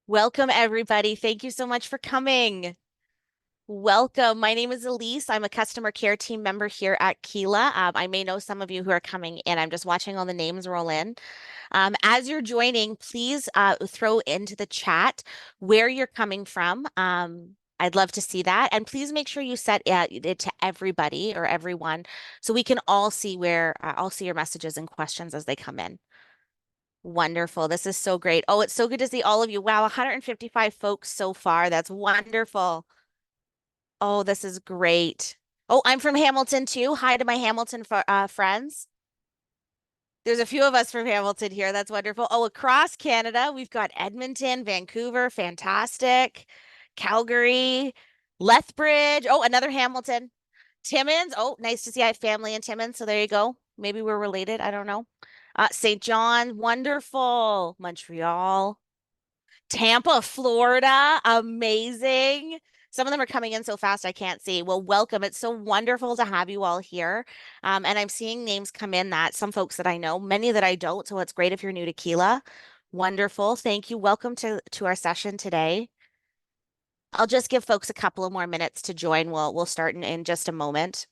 Welcome, everybody. Thank you so much for coming. Welcome. My name is Elise. I'm a customer care team member here at Keela. I may know some of you who are coming in. I'm just watching all the names roll in. As you're joining, please throw into the chat where you're coming from. I'd love to see that. And please make sure you set it to everybody or everyone so we can all see I'll see your messages and questions as they come in. Wonderful. This is so great. Oh, it's so good to see all of you. Wow, 155 folks so far. That's wonderful. Oh, this is great. Oh, I'm from Hamilton too. Hi to my Hamilton friends. There's a few of us from Hamilton here. That's wonderful. Oh, across Canada, we've got Edmonton, Vancouver, fantastic. Calgary, Lethbridge. Oh, another Hamilton. Timmins. Oh, nice to see I have family in Timmins. So there you go. Maybe we're related. I don't know. St. John, wonderful. Montreal. Tampa, Florida, amazing. Some of them are coming in so fast I can't see. Well, welcome. It's so wonderful to have you all here. And I'm seeing names come in that some folks that I know, many that I don't. So it's great if you're new to Keela. Wonderful. Thank you. Welcome to our session today. I'll just give folks a couple of more minutes to join. We'll start in just a moment.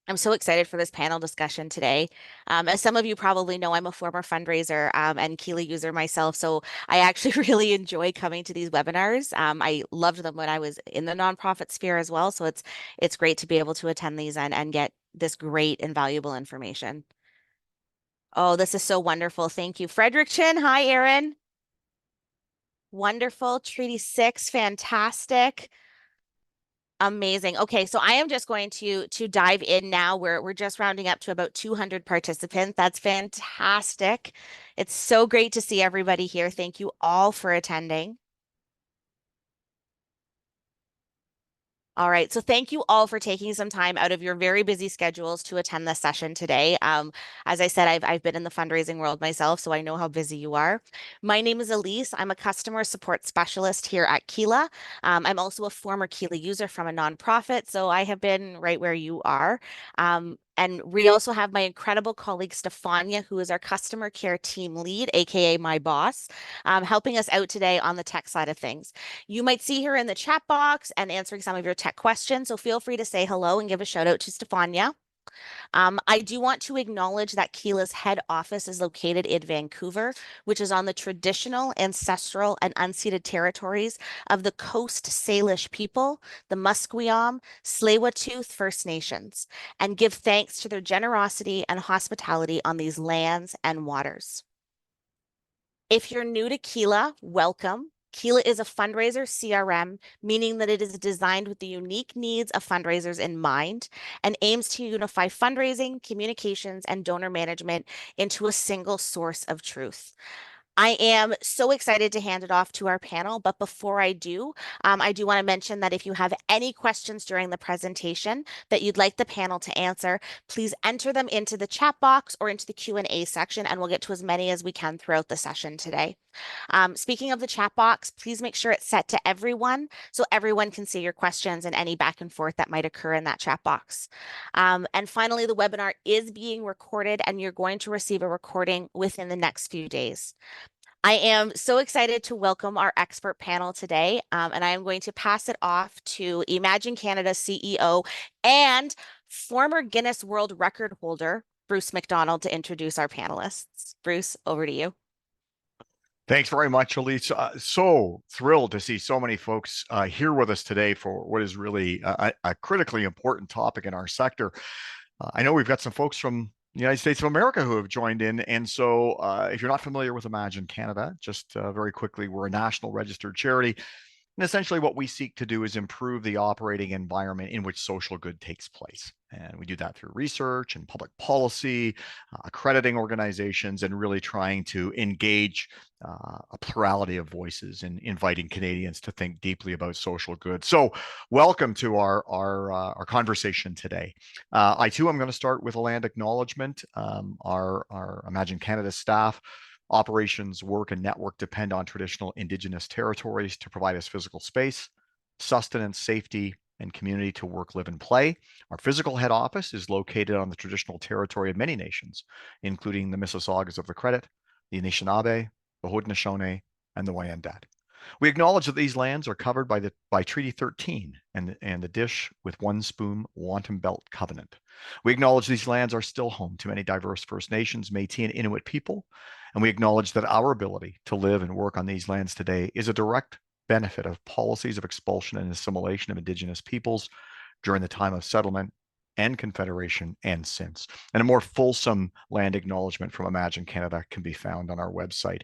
I'm so excited for this panel discussion today. As some of you probably know, I'm a former fundraiser and Keela user myself, so I actually really enjoy coming to these webinars. I loved them when I was in the nonprofit sphere as well, so it's great to be able to attend these and get this great and valuable information. Oh, this is so wonderful. Thank you. Fredericton, hi, Aaron. Wonderful. Treaty 6, fantastic. Amazing. Okay, so I am just going to dive in now. We're just rounding up to about 200 participants. That's fantastic. It's so great to see everybody here. Thank you all for attending. All right. So thank you all for taking some time out of your very busy schedules to attend this session today. As I said, I've been in the fundraising world myself, so I know how busy you are. My name is Elise. I'm a customer support specialist here at Keela. I'm also a former Keela user from a nonprofit, so I have been right where you are. And we also have my incredible colleague Stefania, who is our customer care team lead, aka my boss, helping us out today on the tech side of things. You might see her in the chat box and answering some of your tech questions. So feel free to say hello and give a shout out to Stefania. I do want to acknowledge that Keela's head office is located in Vancouver, which is on the traditional, ancestral, and unceded territories of the Coast Salish people, the Musqueam, Tsleil-Waututh First Nations, and give thanks to their generosity and hospitality on these lands and waters. If you're new to Keela, welcome. Keela is a fundraiser CRM, meaning that it is designed with the unique needs of fundraisers in mind and aims to unify fundraising, communications, and donor management into a single source of truth. I am so excited to hand it off to our panel, but before I do want to mention that if you have any questions during the presentation that you'd like the panel to answer, please enter them into the chat box or into the Q&A section, and we'll get to as many as we can throughout the session today. Speaking of the chat box, please make sure it's set to everyone so everyone can see your questions and any back and forth that might occur in that chat box. And finally, the webinar is being recorded and you're going to receive a recording within the next few days. I am so excited to welcome our expert panel today, and I am going to pass it off to Imagine Canada CEO and former Guinness World Record holder, Bruce MacDonald, to introduce our panelists. Bruce, over to you. Thanks very much, Elise. So thrilled to see so many folks here with us today for what is really a critically important topic in our sector. I know we've got some folks from the United States of America who have joined in. And so if you're not familiar with Imagine Canada, just very quickly, we're a national registered charity. And essentially what we seek to do is improve the operating environment in which social good takes place. And we do that through research and public policy, accrediting organizations, and really trying to engage a plurality of voices and inviting Canadians to think deeply about social good. So welcome to our conversation today. I too am going to start with a land acknowledgement. Our Imagine Canada staff operations, work, and network depend on traditional Indigenous territories to provide us physical space, sustenance, safety, and community to work, live, and play. Our physical head office is located on the traditional territory of many nations, including the Mississaugas of the Credit, the Anishinaabe, the Haudenosaunee, and the Wyandot. We acknowledge that these lands are covered by Treaty 13 and the Dish with One Spoon Wanton Belt Covenant. We acknowledge these lands are still home to many diverse First Nations, Métis, and Inuit people, and we acknowledge that our ability to live and work on these lands today is a direct benefit of policies of expulsion and assimilation of Indigenous peoples during the time of settlement and confederation and since. And a more fulsome land acknowledgement from Imagine Canada can be found on our website.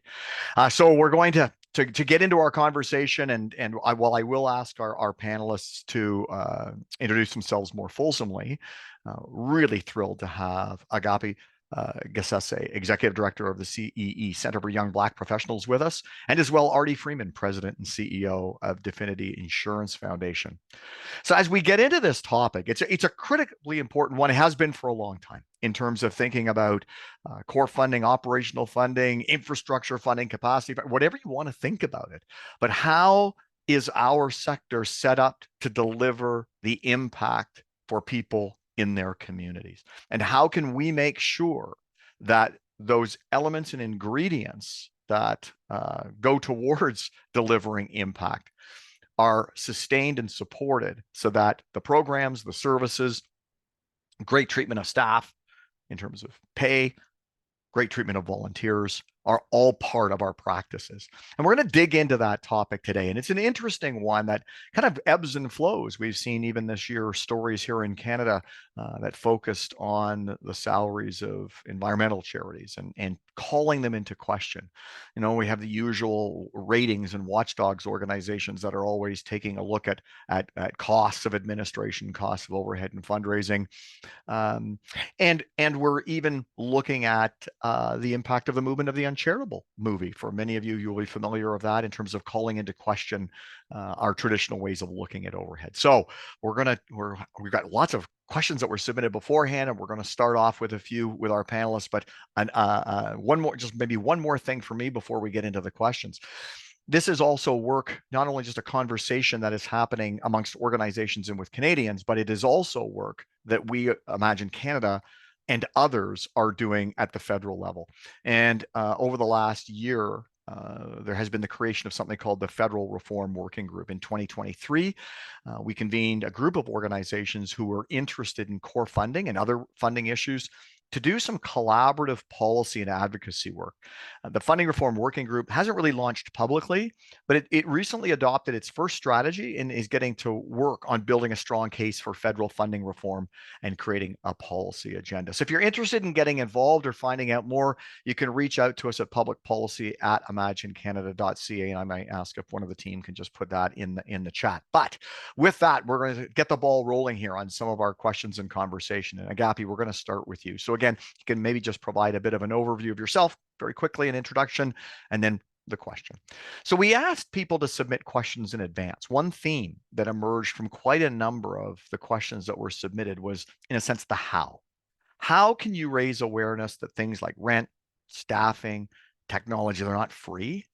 So we're going to get into our conversation, and while I will ask our panelists to introduce themselves more fulsomely, really thrilled to have Agapi Gessesse, Executive Director of the CEE Center for Young Black Professionals with us, and as well Arti Freeman, President and CEO of Definity Insurance Foundation. So as we get into this topic, it's a critically important one. It has been for a long time in terms of thinking about core funding, operational funding, infrastructure funding, capacity, whatever you want to think about it. But how is our sector set up to deliver the impact for people in their communities? And how can we make sure that those elements and ingredients that go towards delivering impact are sustained and supported so that the programs, the services, great treatment of staff in terms of pay, great treatment of volunteers are all part of our practices. And we're going to dig into that topic today. And it's an interesting one that kind of ebbs and flows. We've seen even this year stories here in Canada that focused on the salaries of environmental charities and calling them into question. You know, we have the usual ratings and watchdogs organizations that are always taking a look at costs of administration, costs of overhead and fundraising. And we're even looking at the impact of the movement of the uncharitable movie. For many of you, you'll be familiar with that in terms of calling into question our traditional ways of looking at overhead. So we've got lots of questions that were submitted beforehand, and we're going to start off with a few with our panelists. But maybe one more thing for me before we get into the questions. This is also work, not only just a conversation that is happening amongst organizations and with Canadians, but it is also work that we Imagine Canada and others are doing at the federal level. And over the last year, there has been the creation of something called the Federal Reform Working Group. In 2023, we convened a group of organizations who were interested in core funding and other funding issues to do some collaborative policy and advocacy work. The Funding Reform Working Group hasn't really launched publicly, but it recently adopted its first strategy and is getting to work on building a strong case for federal funding reform and creating a policy agenda. So if you're interested in getting involved or finding out more, you can reach out to us at publicpolicy@imaginecanada.ca, and I might ask if one of the team can just put that in the chat. But with that, we're going to get the ball rolling here on some of our questions and conversation. And Agapi, we're going to start with you. So again, you can maybe just provide a bit of an overview of yourself very quickly, an introduction, and then the question. So we asked people to submit questions in advance. One theme that emerged from quite a number of the questions that were submitted was, in a sense, the how. How can you raise awareness that things like rent, staffing, technology, they're not free?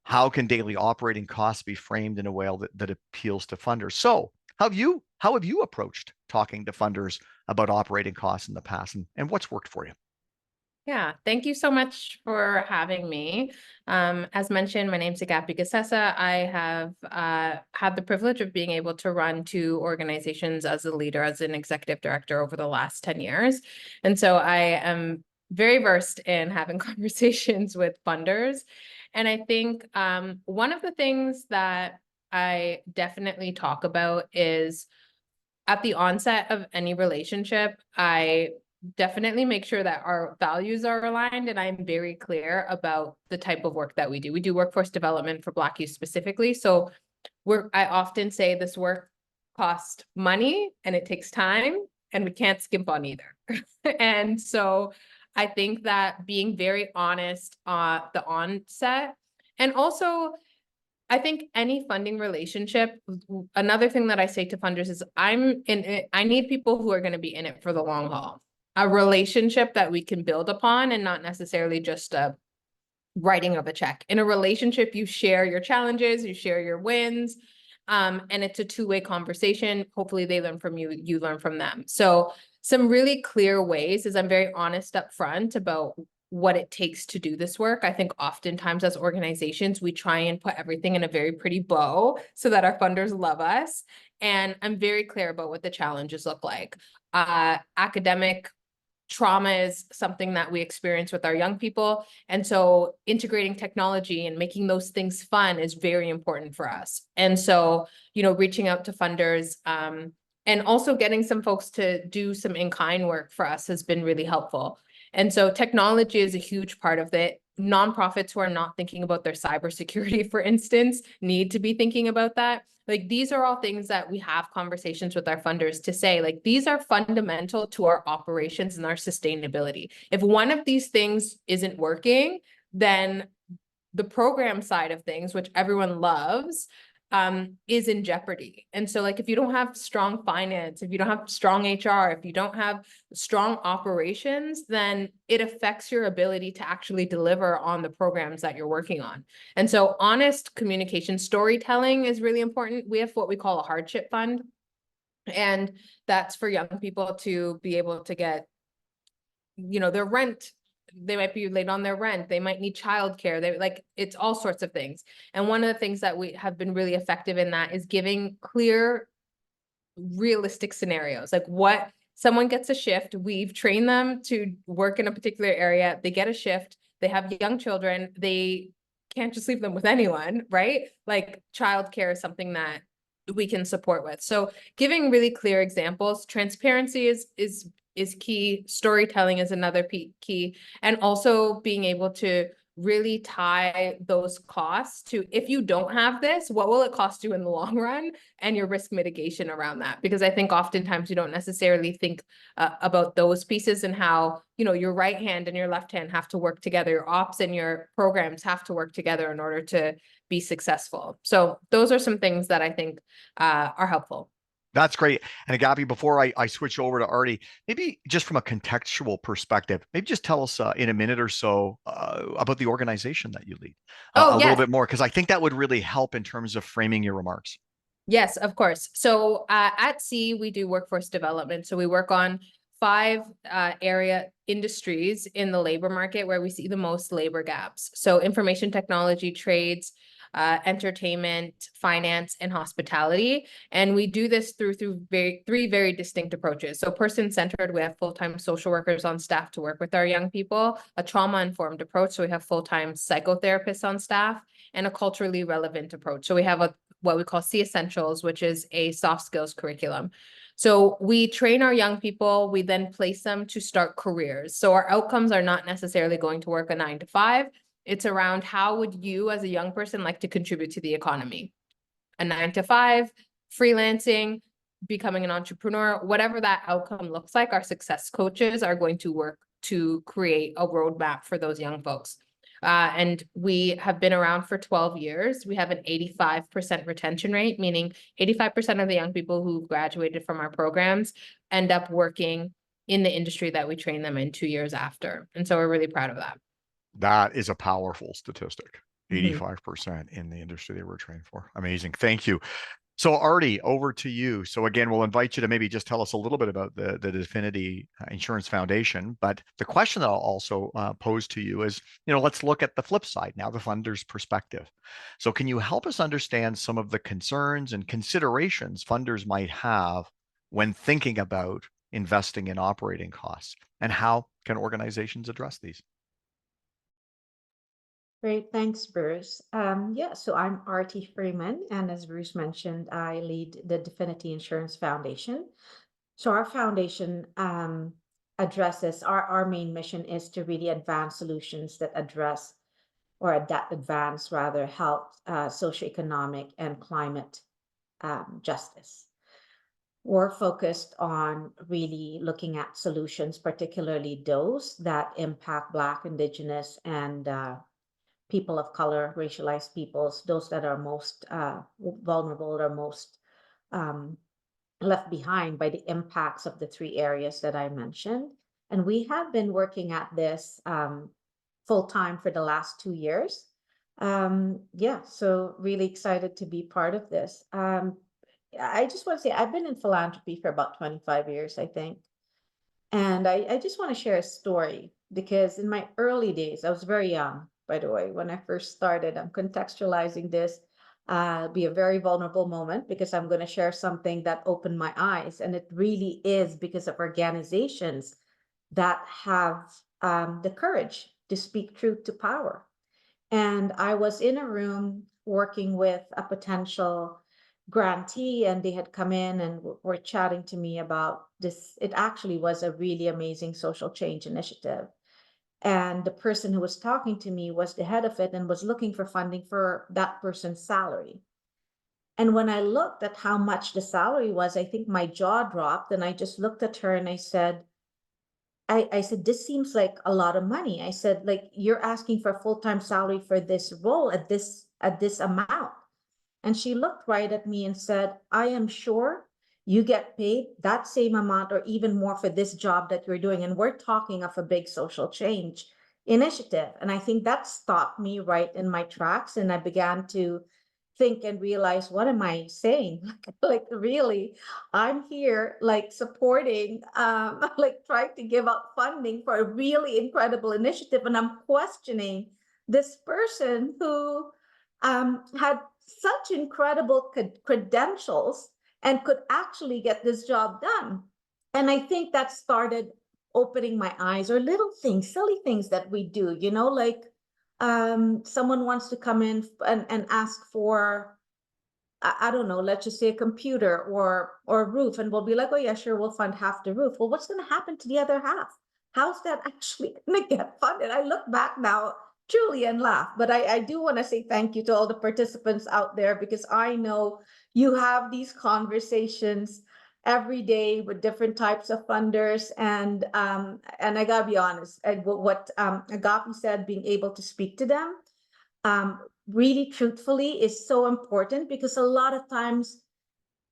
How can daily operating costs be framed in a way that appeals to funders? So how have you approached talking to funders about operating costs in the past, and what's worked for you? Yeah, thank you so much for having me. As mentioned, my name's Agapi Gessesse. I have had the privilege of being able to run two organizations as a leader, as an executive director over the last 10 years. And so I am very versed in having conversations with funders. And I think one of the things that I definitely talk about is at the onset of any relationship, I definitely make sure that our values are aligned, and I'm very clear about the type of work that we do. We do workforce development for Black youth specifically. So I often say this work costs money and it takes time, and we can't skimp on either. And so I think that being very honest at the onset, and also I think any funding relationship, another thing that I say to funders is I need people who are going to be in it for the long haul. A relationship that we can build upon, and not necessarily just a writing of a check. In a relationship, you share your challenges, you share your wins, and it's a two-way conversation. Hopefully they learn from you, you learn from them. So some really clear ways is I'm very honest up front about what it takes to do this work. I think oftentimes as organizations, we try and put everything in a very pretty bow so that our funders love us. And I'm very clear about what the challenges look like. Academic trauma is something that we experience with our young people. And so integrating technology and making those things fun is very important for us. And so, reaching out to funders, and also getting some folks to do some in-kind work for us has been really helpful. And so technology is a huge part of it. Nonprofits who are not thinking about their cybersecurity, for instance, need to be thinking about that. Like, these are all things that we have conversations with our funders to say, like, these are fundamental to our operations and our sustainability. If one of these things isn't working, then the program side of things, which everyone loves, is in jeopardy. And so, like, if you don't have strong finance, if you don't have strong HR, if you don't have strong operations, then it affects your ability to actually deliver on the programs that you're working on. And so honest communication, storytelling is really important. We have what we call a hardship fund, and that's for young people to be able to get, their rent. They might be late on their rent. They might need childcare. It's all sorts of things. And one of the things that we have been really effective in that is giving clear, realistic scenarios. Like, what someone gets a shift, we've trained them to work in a particular area. They get a shift. They have young children. They can't just leave them with anyone, right? Like, childcare is something that we can support with. So giving really clear examples, transparency is key. Storytelling is another key. And also being able to really tie those costs to, if you don't have this, what will it cost you in the long run, and your risk mitigation around that. Because I think oftentimes you don't necessarily think about those pieces, and how, your right hand and your left hand have to work together. Your ops and your programs have to work together in order to be successful. So those are some things that I think are helpful. That's great. And Agapi, before I switch over to Arti, maybe just from a contextual perspective, maybe just tell us in a minute or so about the organization that you lead a little Yes. bit more, because I think that would really help in terms of framing your remarks. Yes, of course. So at CEE, we do workforce development. So we work on 5 area industries in the labor market where we see the most labor gaps. So information technology, trades, entertainment, finance, and hospitality. And we do this through 3 very distinct approaches. So person-centered, we have full-time social workers on staff to work with our young people, a trauma-informed approach, so we have full-time psychotherapists on staff, and a culturally relevant approach. So we have what we call CEE Essentials, which is a soft skills curriculum. So we train our young people, we then place them to start careers. So our outcomes are not necessarily going to work a 9 to 5. It's around, how would you as a young person like to contribute to the economy? A 9 to 5, freelancing, becoming an entrepreneur, whatever that outcome looks like, our success coaches are going to work to create a roadmap for those young folks. And we have been around for 12 years. We have an 85% retention rate, meaning 85% of the young people who graduated from our programs end up working in the industry that we train them in 2 years after. And so we're really proud of that. That is a powerful statistic. Mhm. 85% in the industry they were trained for. Amazing. Thank you. So Arti, over to you. So again, we'll invite you to maybe just tell us a little bit about the Definity Insurance Foundation. But the question that I'll also pose to you is, let's look at the flip side now, the funder's perspective. So can you help us understand some of the concerns and considerations funders might have when thinking about investing in operating costs, and how can organizations address these? Great, thanks, Bruce. So I'm Arti Freeman, and as Bruce mentioned, I lead the Definity Insurance Foundation. So our foundation addresses, our main mission is to really advance solutions that address, or advance rather, health, socioeconomic, and climate justice. We're focused on really looking at solutions, particularly those that impact Black, Indigenous, and people of color, racialized peoples, those that are most vulnerable or most left behind by the impacts of the 3 areas that I mentioned. And we have been working at this full time for the last 2 years. So really excited to be part of this. I just want to say I've been in philanthropy for about 25 years, I think. And I just want to share a story because in my early days, I was very young, by the way, when I first started. I'm contextualizing this. Be a very vulnerable moment because I'm going to share something that opened my eyes. And it really is because of organizations that have the courage to speak truth to power. And I was in a room working with a potential grantee, and they had come in and were chatting to me about this. It actually was a really amazing social change initiative. And the person who was talking to me was the head of it and was looking for funding for that person's salary. And when I looked at how much the salary was, I think my jaw dropped, and I just looked at her and I said, this seems like a lot of money. I said, like, you're asking for a full-time salary for this role at this amount. And she looked right at me and said, I am sure you get paid that same amount or even more for this job that you're doing. And we're talking of a big social change initiative. And I think that stopped me right in my tracks. And I began to think and realize, what am I saying? Like, really, I'm here like supporting, like trying to give out funding for a really incredible initiative. And I'm questioning this person who had such incredible credentials and could actually get this job done. And I think that started opening my eyes, or little things, silly things that we do, like someone wants to come in and ask for, I don't know, let's just say a computer or a roof, and we'll be like, oh yeah, sure, we'll fund half the roof. Well, what's going to happen to the other half? How's that actually going to get funded? I look back now truly and laugh, but I do want to say thank you to all the participants out there, because I know you have these conversations every day with different types of funders, and I gotta be honest, and what Agapi said, being able to speak to them really truthfully is so important, because a lot of times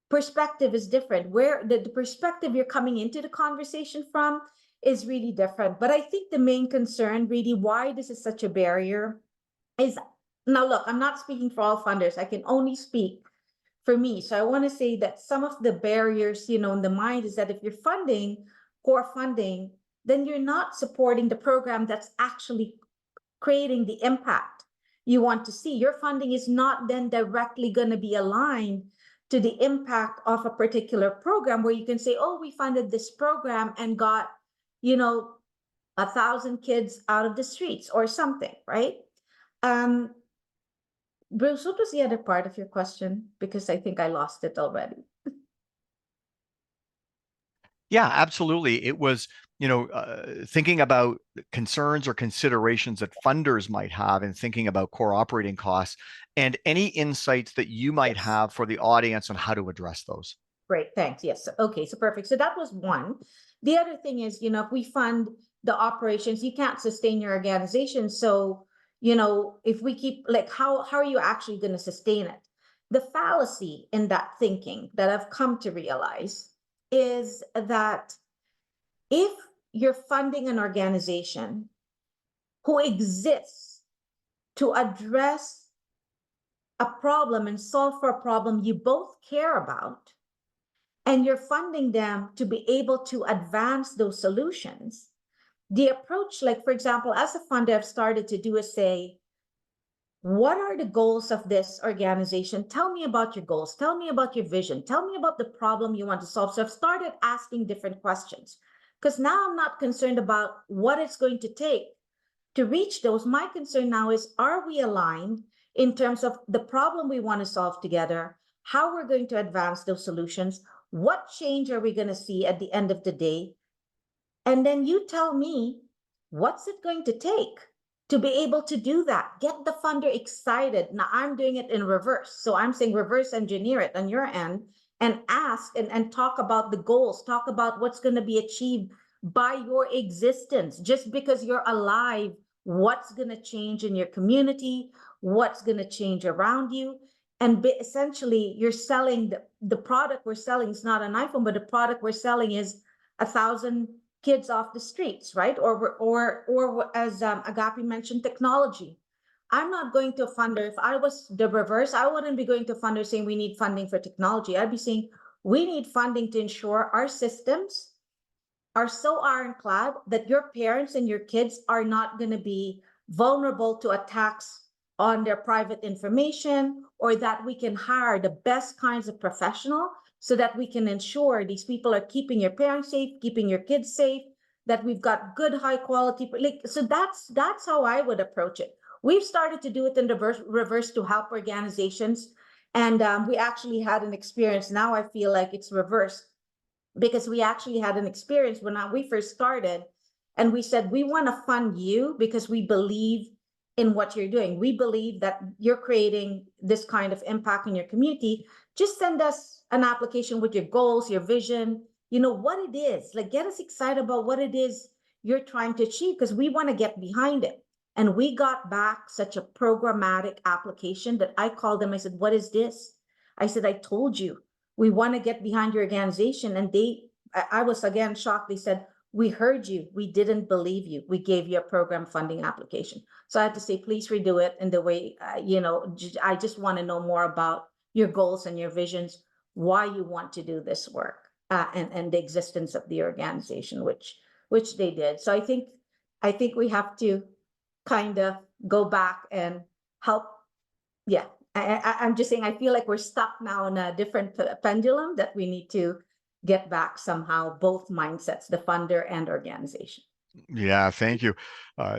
perspective is different. Where the perspective you're coming into the conversation from is really different. But I think the main concern, really, why this is such a barrier is, now look, I'm not speaking for all funders. I can only speak for me. So I want to say that some of the barriers, in the mind is that if you're funding core funding, then you're not supporting the program that's actually creating the impact you want to see. Your funding is not then directly going to be aligned to the impact of a particular program, where you can say, oh, we funded this program and got, 1,000 kids out of the streets or something, right? Bruce, what was the other part of your question? Because I think I lost it already. Yeah, absolutely. It was, thinking about concerns or considerations that funders might have in thinking about core operating costs, and any insights that you might Yes. have for the audience on how to address those. Great, thanks. Yes. Okay, so perfect. So that was one. The other thing is, if we fund the operations, you can't sustain your organization. So, if we keep, like, how are you actually going to sustain it? The fallacy in that thinking that I've come to realize is that if you're funding an organization who exists to address a problem and solve for a problem you both care about, and you're funding them to be able to advance those solutions, the approach, like, for example, as a funder, I've started to do is say, what are the goals of this organization? Tell me about your goals. Tell me about your vision. Tell me about the problem you want to solve. So I've started asking different questions, because now I'm not concerned about what it's going to take to reach those. My concern now is, are we aligned in terms of the problem we want to solve together, how we're going to advance those solutions, what change are we going to see at the end of the day? And then you tell me, what's it going to take to be able to do that? Get the funder excited. Now I'm doing it in reverse. So I'm saying reverse engineer it on your end and ask and talk about the goals, talk about what's going to be achieved by your existence. Just because you're alive, what's going to change in your community, what's going to change around you. And essentially, you're selling the product we're selling is not an iPhone, but the product we're selling is 1,000 kids off the streets, right? Or as Agapi mentioned, technology. I'm not going to a funder. If I was the reverse, I wouldn't be going to a funder saying we need funding for technology. I'd be saying we need funding to ensure our systems are so ironclad that your parents and your kids are not going to be vulnerable to attacks on their private information, or that we can hire the best kinds of professional so that we can ensure these people are keeping your parents safe, keeping your kids safe, that we've got good high quality, like, so that's how I would approach it. We've started to do it in reverse to help organizations, and we actually had an experience. Now I feel like it's reversed, because we actually had an experience when we first started, and we said, we want to fund you because we believe in what you're doing. We believe that you're creating this kind of impact in your community. Just send us an application with your goals, your vision, what it is. Like, get us excited about what it is you're trying to achieve, because we want to get behind it. And we got back such a programmatic application that I called them. I said, what is this? I said, I told you, we want to get behind your organization. And I was again shocked. They said, we heard you. We didn't believe you. We gave you a program funding application. So I had to say, please redo it in the way, I just want to know more about your goals and your visions, why you want to do this work, and the existence of the organization, which they did. So I think we have to kind of go back and help. Yeah, I'm just saying, I feel like we're stuck now in a different pendulum that we need to get back somehow, both mindsets, the funder and organization. Yeah, thank you.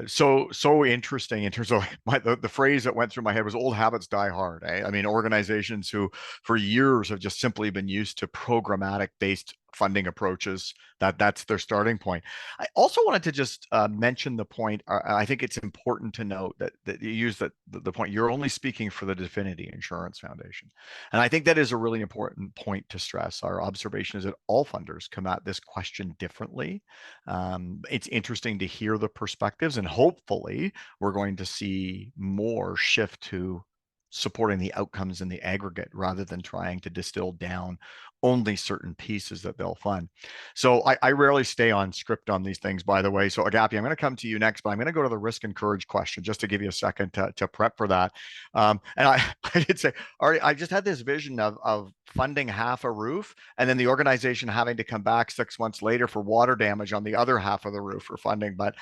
So interesting in terms of the phrase that went through my head was old habits die hard. I mean, organizations who for years have just simply been used to programmatic based funding approaches, that's their starting point. I also wanted to just mention the point. I think it's important to note that you use the point. You're only speaking for the Definity Insurance Foundation, and I think that is a really important point to stress. Our observation is that all funders come at this question differently. It's interesting to hear the perspectives, and hopefully we're going to see more shift to supporting the outcomes in the aggregate rather than trying to distill down only certain pieces that they'll fund. So I rarely stay on script on these things, by the way. So Agapi, I'm going to come to you next, but I'm going to go to the risk and courage question just to give you a second to prep for that. And I did say, Arti, I just had this vision of funding half a roof and then the organization having to come back 6 months later for water damage on the other half of the roof for funding. But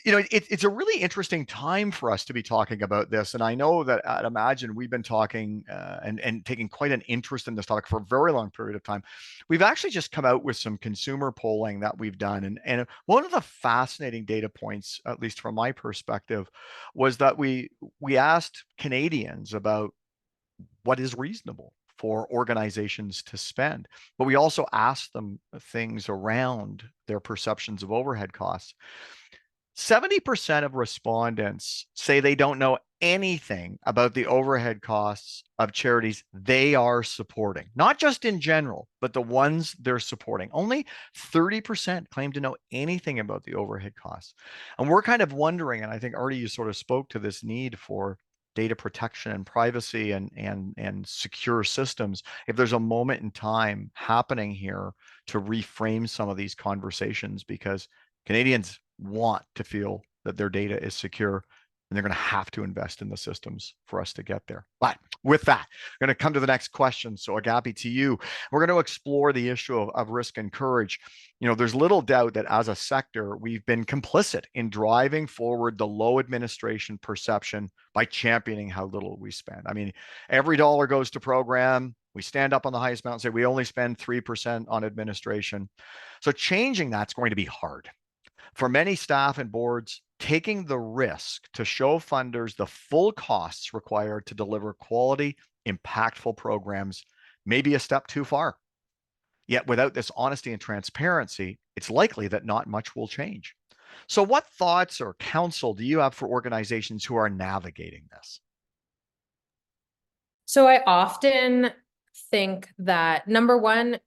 it's a really interesting time for us to be talking about this. And I know that at Imagine, we've been talking and taking quite an interest in this topic for a very long period of time. We've actually just come out with some consumer polling that we've done. And one of the fascinating data points, at least from my perspective, was that we asked Canadians about what is reasonable for organizations to spend. But we also asked them things around their perceptions of overhead costs. 70% of respondents say they don't know anything about the overhead costs of charities they are supporting, not just in general, but the ones they're supporting. Only 30% claim to know anything about the overhead costs. And we're kind of wondering, and I think Arti, you sort of spoke to this need for data protection and privacy and secure systems, if there's a moment in time happening here to reframe some of these conversations, because Canadians want to feel that their data is secure, and they're going to have to invest in the systems for us to get there. But with that, I'm going to come to the next question. So Agapi, to you, we're going to explore the issue of risk and courage. There's little doubt that as a sector, we've been complicit in driving forward the low administration perception by championing how little we spend. I mean, every dollar goes to program. We stand up on the highest mountain and say we only spend 3% on administration. So changing that's going to be hard. For many staff and boards, taking the risk to show funders the full costs required to deliver quality, impactful programs may be a step too far. Yet without this honesty and transparency, it's likely that not much will change. So what thoughts or counsel do you have for organizations who are navigating this? So I often think that, number one,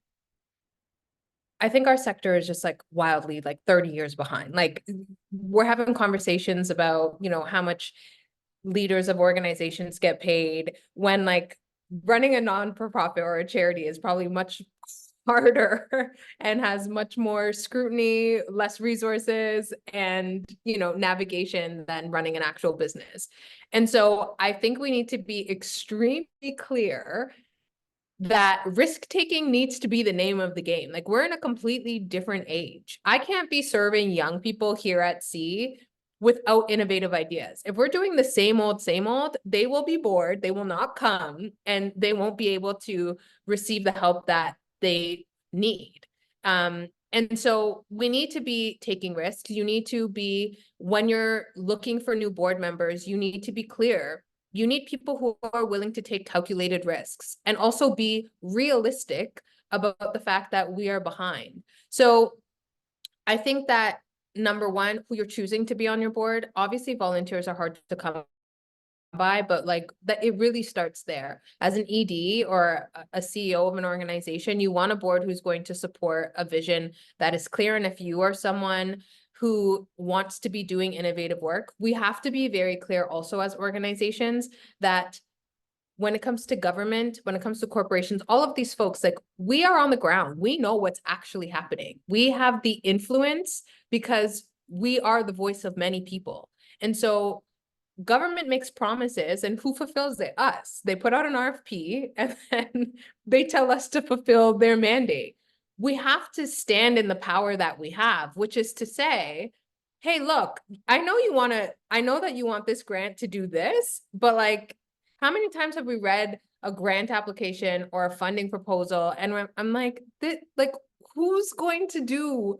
I think our sector is just like wildly 30 years behind. Like, we're having conversations about, how much leaders of organizations get paid when running a non-for-profit or a charity is probably much harder and has much more scrutiny, less resources, and, navigation than running an actual business. And so I think we need to be extremely clear that risk-taking needs to be the name of the game. Like, we're in a completely different age. I can't be serving young people here at CEE without innovative ideas. If we're doing the same old, they will be bored, they will not come, and they won't be able to receive the help that they need. And so we need to be taking risks. You need to be, when you're looking for new board members, you need to be clear. You need people who are willing to take calculated risks and also be realistic about the fact that we are behind. So I think that number one, who you're choosing to be on your board, obviously volunteers are hard to come by, but like that, it really starts there. As an ED or a CEO of an organization, you want a board who's going to support a vision that is clear. And if you are someone who wants to be doing innovative work, we have to be very clear also as organizations that when it comes to government, when it comes to corporations, all of these folks, like, we are on the ground. We know what's actually happening. We have the influence because we are the voice of many people. And so government makes promises, and who fulfills it? Us. They put out an RFP and then they tell us to fulfill their mandate. We have to stand in the power that we have, which is to say, hey, look, I know that you want this grant to do this, but like, how many times have we read a grant application or a funding proposal? And I'm like, who's going to do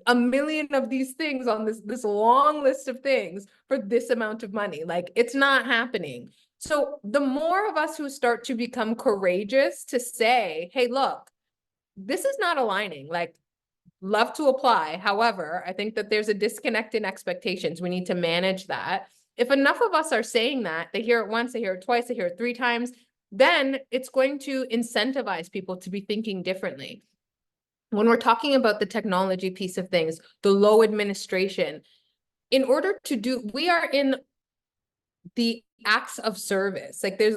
a million of these things on this long list of things for this amount of money? Like, it's not happening. So the more of us who start to become courageous to say, hey, look, this is not aligning, like, love to apply. However, I think that there's a disconnect in expectations. We need to manage that. If enough of us are saying that, they hear it once, they hear it twice, they hear it 3 times, then it's going to incentivize people to be thinking differently. When we're talking about the technology piece of things, the low administration, in order to do, we are in the acts of service. Like, there's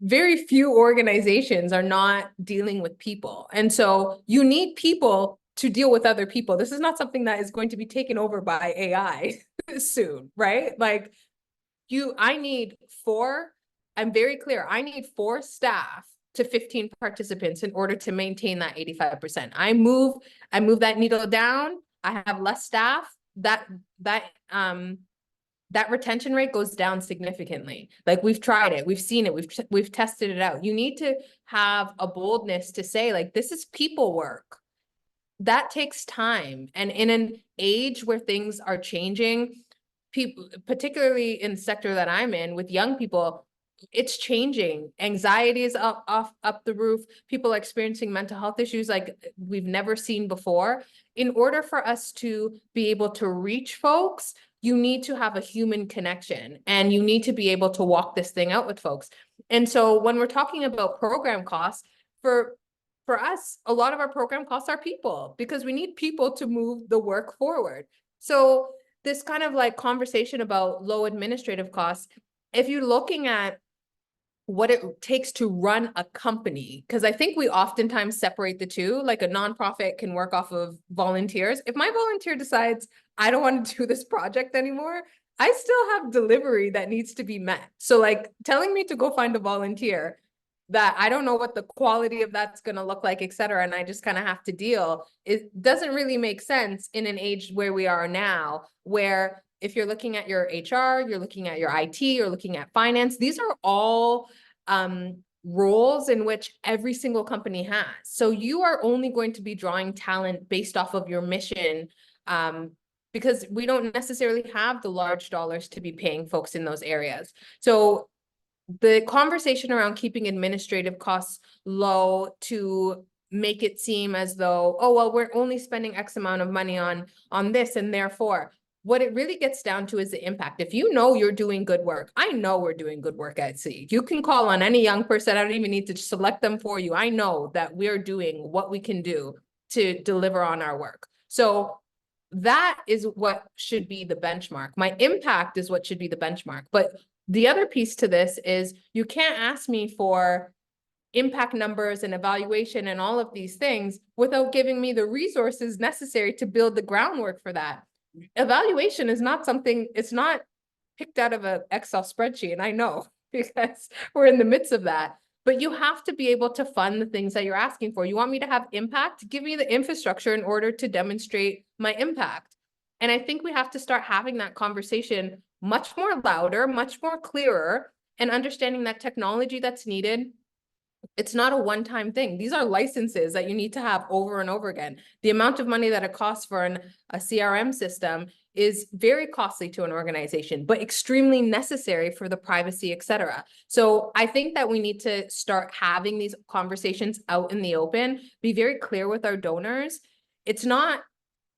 very few organizations are not dealing with people. And so you need people to deal with other people. This is not something that is going to be taken over by AI soon, right? Like, I need 4, I'm very clear, I need 4 staff to 15 participants in order to maintain that 85%. I move that needle down, I have less staff, that retention rate goes down significantly. Like, we've tried it, we've seen it, we've tested it out. You need to have a boldness to say, like, this is people work. That takes time. And in an age where things are changing, people, particularly in the sector that I'm in with young people, it's changing. Anxiety is up the roof. People are experiencing mental health issues like we've never seen before. In order for us to be able to reach folks, you need to have a human connection, and you need to be able to walk this thing out with folks. And so when we're talking about program costs, for us, a lot of our program costs are people, because we need people to move the work forward. So this kind of like conversation about low administrative costs, if you're looking at what it takes to run a company, because I think we oftentimes separate the two. Like, a nonprofit can work off of volunteers. If my volunteer decides I don't want to do this project anymore, I still have delivery that needs to be met. So like, telling me to go find a volunteer that I don't know what the quality of that's going to look like, et cetera, and I just kind of have to deal, it doesn't really make sense in an age where we are now, where if you're looking at your HR, you're looking at your IT, you're looking at finance, these are all roles in which every single company has. So you are only going to be drawing talent based off of your mission, because we don't necessarily have the large dollars to be paying folks in those areas. So the conversation around keeping administrative costs low to make it seem as though, oh, well, we're only spending X amount of money on this, and therefore, what it really gets down to is the impact. If you know you're doing good work, I know we're doing good work at CEE. You can call on any young person. I don't even need to select them for you. I know that we're doing what we can do to deliver on our work. So that is what should be the benchmark. My impact is what should be the benchmark. But the other piece to this is, you can't ask me for impact numbers and evaluation and all of these things without giving me the resources necessary to build the groundwork for that. Evaluation is not something, it's not picked out of an Excel spreadsheet, and I know because we're in the midst of that. but you have to be able to fund the things that you're asking for. You want me to have impact? Give me the infrastructure in order to demonstrate my impact. And I think we have to start having that conversation much more louder, much more clearer, and understanding that technology that's needed, it's not a one-time thing. These are licenses that you need to have over and over again. The amount of money that it costs for a CRM system is very costly to an organization, but extremely necessary for the privacy, et cetera. So I think that we need to start having these conversations out in the open, be very clear with our donors. It's not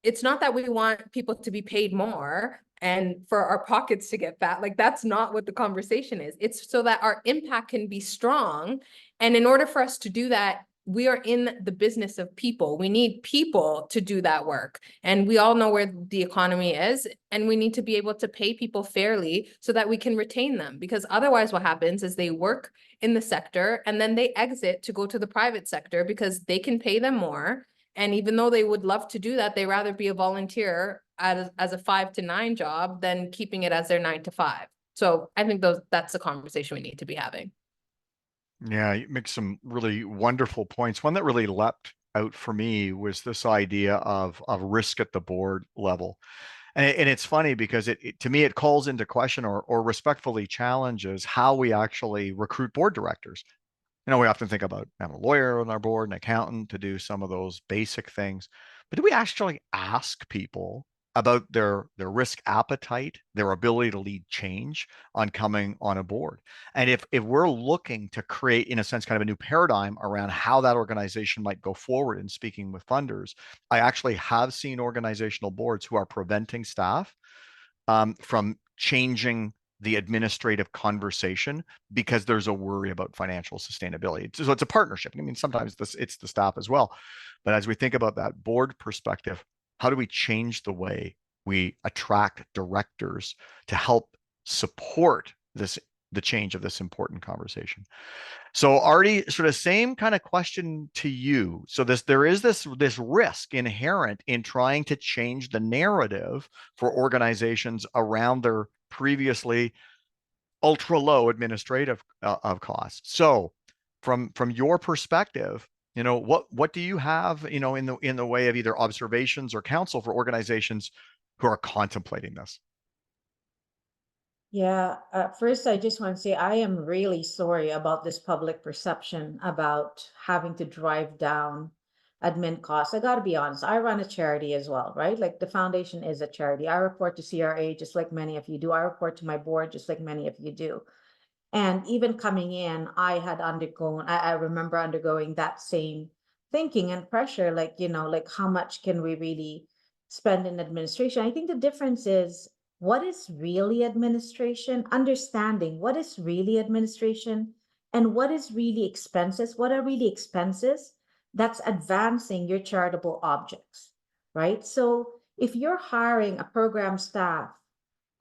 that we want people to be paid more and for our pockets to get fat. Like, that's not what the conversation is. It's so that our impact can be strong. And in order for us to do that, we are in the business of people. We need people to do that work. And we all know where the economy is, and we need to be able to pay people fairly so that we can retain them. Because otherwise what happens is they work in the sector and then they exit to go to the private sector because they can pay them more. And even though they would love to do that, they rather be a volunteer as a 5 to 9 job than keeping it as their 9 to 5. So I think that's the conversation we need to be having. Yeah, you make some really wonderful points. One that really leapt out for me was this idea of risk at the board level. And it's funny because to me, it calls into question or respectfully challenges how we actually recruit board directors. You know, we often think about having a lawyer on our board, an accountant to do some of those basic things. But do we actually ask people about their risk appetite, their ability to lead change on coming on a board? And if we're looking to create, in a sense, kind of a new paradigm around how that organization might go forward in speaking with funders, I actually have seen organizational boards who are preventing staff from changing the administrative conversation because there's a worry about financial sustainability. So it's a partnership. I mean, sometimes it's the staff as well. But as we think about that board perspective, how do we change the way we attract directors to help support the change of this important conversation? So Arti, sort of same kind of question to you. So there is this risk inherent in trying to change the narrative for organizations around their previously ultra low administrative of costs. So from your perspective, you know, what do you have, you know, in the way of either observations or counsel for organizations who are contemplating this? Yeah, first, I just want to say I am really sorry about this public perception about having to drive down admin costs. I got to be honest, I run a charity as well, right? Like the foundation is a charity. I report to CRA just like many of you do. I report to my board just like many of you do. And even coming in, I had undergone, I remember undergoing that same thinking and pressure, like, you know, like how much can we really spend in administration? I think the difference is what is really administration, understanding what is really administration and what is really expenses, what are really expenses that's advancing your charitable objects, right? So if you're hiring a program staff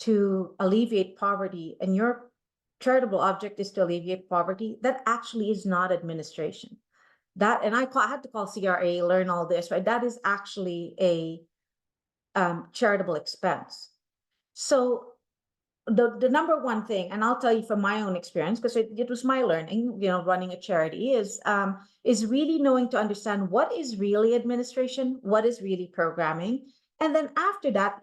to alleviate poverty and your charitable object is to alleviate poverty, that actually is not administration. That, and I had to call CRA, learn all this, right? That is actually a charitable expense. So the number one thing, and I'll tell you from my own experience, because it was my learning, you know, running a charity, is really knowing to understand what is really administration, what is really programming, and then after that,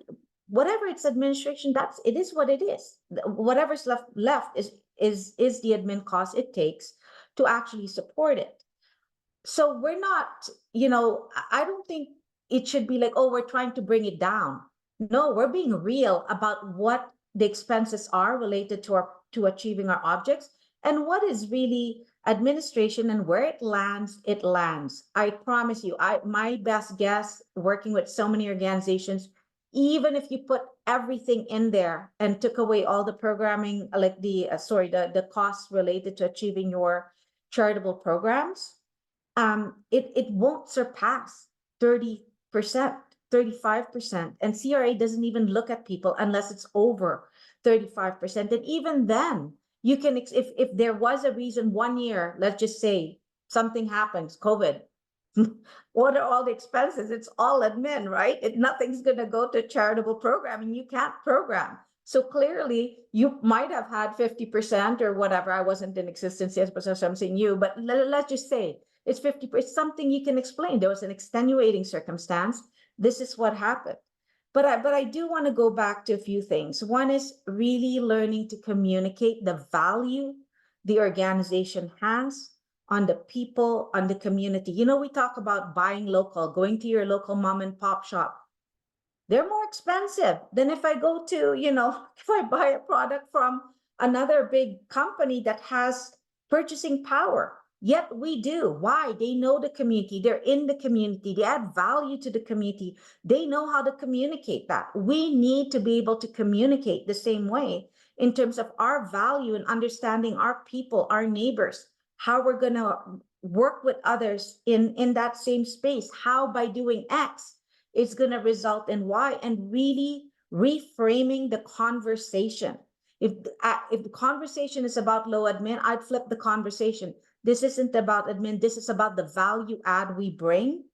whatever it's administration, it is what it is. Whatever's left is the admin cost it takes to actually support it. So we're not, you know, I don't think it should be like, oh, we're trying to bring it down. No, we're being real about what the expenses are related to achieving our objects and what is really administration, and where it lands, it lands. I promise you, my best guess working with so many organizations, even if you put everything in there and took away all the programming, like the costs related to achieving your charitable programs, it won't surpass 30%, 35%. And CRA doesn't even look at people unless it's over 35%. And even then, you can, if there was a reason 1 year, let's just say something happens, COVID, what are all the expenses? It's all admin, right? Nothing's going to go to charitable programming. You can't program. So clearly, you might have had 50% or whatever. I wasn't in existence yet, but so I'm saying you, but let's just say it's 50%. It's something you can explain. There was an extenuating circumstance. This is what happened. But I do want to go back to a few things. One is really learning to communicate the value the organization has on the people, on the community. You know, we talk about buying local, going to your local mom and pop shop. They're more expensive than if I go to, if I buy a product from another big company that has purchasing power. Yet we do. Why? They know the community. They're in the community. They add value to the community. They know how to communicate that. We need to be able to communicate the same way in terms of our value and understanding our people, our neighbors, how we're going to work with others in that same space. How by doing X, it's going to result in Y, and really reframing the conversation. If the conversation is about low admin, I'd flip the conversation. This isn't about admin. This is about the value add we bring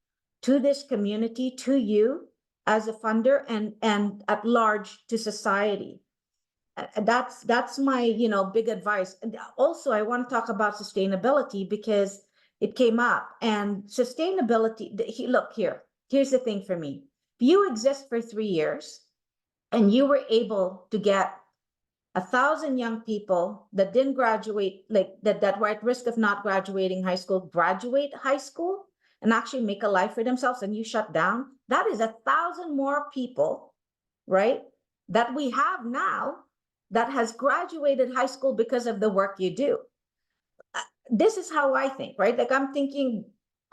to this community, to you as a funder, and at large to society. That's my big advice. And also, I want to talk about sustainability because it came up. And sustainability, look here. Here's the thing for me. If you exist for 3 years and you were able to get 1,000 young people that didn't graduate, like that were at risk of not graduating high school, graduate high school and actually make a life for themselves, and you shut down, that is 1,000 more people, right, that we have now that has graduated high school because of the work you do. This is how I think, right? Like I'm thinking,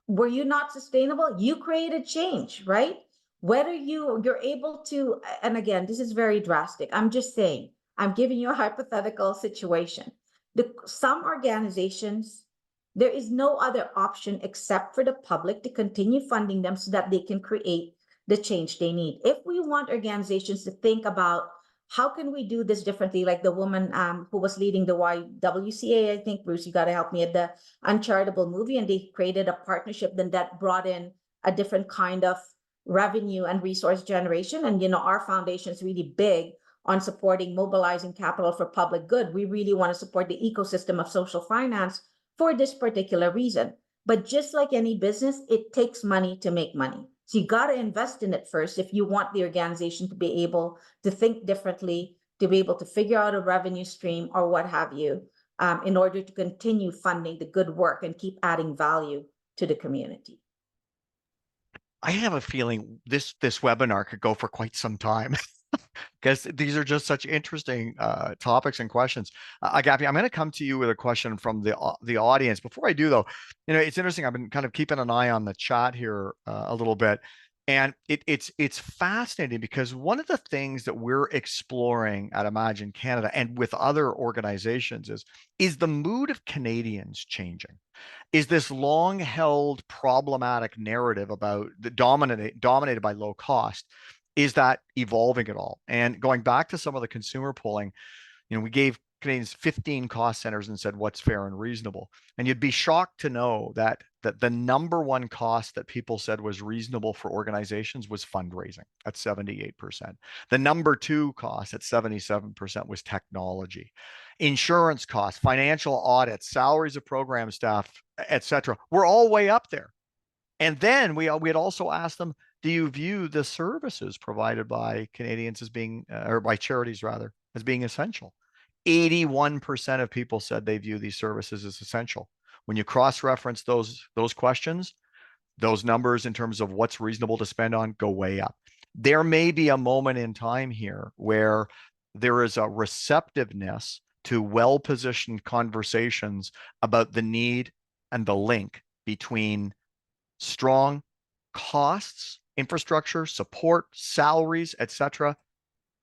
were you not sustainable? You created change, right? Whether you're able to, and again, this is very drastic. I'm just saying, I'm giving you a hypothetical situation. Some organizations, there is no other option except for the public to continue funding them so that they can create the change they need. If we want organizations to think about how can we do this differently, like the woman who was leading the YWCA, I think, Bruce, you got to help me, at the Uncharitable movie, and they created a partnership then that brought in a different kind of revenue and resource generation. And, our foundation is really big on supporting mobilizing capital for public good. We really want to support the ecosystem of social finance for this particular reason. But just like any business, it takes money to make money. So you got to invest in it first if you want the organization to be able to think differently, to be able to figure out a revenue stream or what have you, in order to continue funding the good work and keep adding value to the community. I have a feeling this webinar could go for quite some time because these are just such interesting topics and questions. Agapi, I'm going to come to you with a question from the audience. Before I do, though, it's interesting. I've been kind of keeping an eye on the chat here a little bit, and it's fascinating because one of the things that we're exploring at Imagine Canada and with other organizations is the mood of Canadians changing? Is this long-held problematic narrative about the dominated by low cost, is that evolving at all? And going back to some of the consumer polling, we gave Canadians 15 cost centers and said what's fair and reasonable. And you'd be shocked to know that the number one cost that people said was reasonable for organizations was fundraising at 78%. The number two cost at 77% was technology. Insurance costs, financial audits, salaries of program staff, etc. We're all way up there. And then we had also asked them, do you view the services provided by Canadians as being, or by charities rather, as being essential? 81% of people said they view these services as essential. When you cross-reference those questions, those numbers in terms of what's reasonable to spend on go way up. There may be a moment in time here where there is a receptiveness to well-positioned conversations about the need and the link between strong costs, infrastructure, support, salaries, etc.,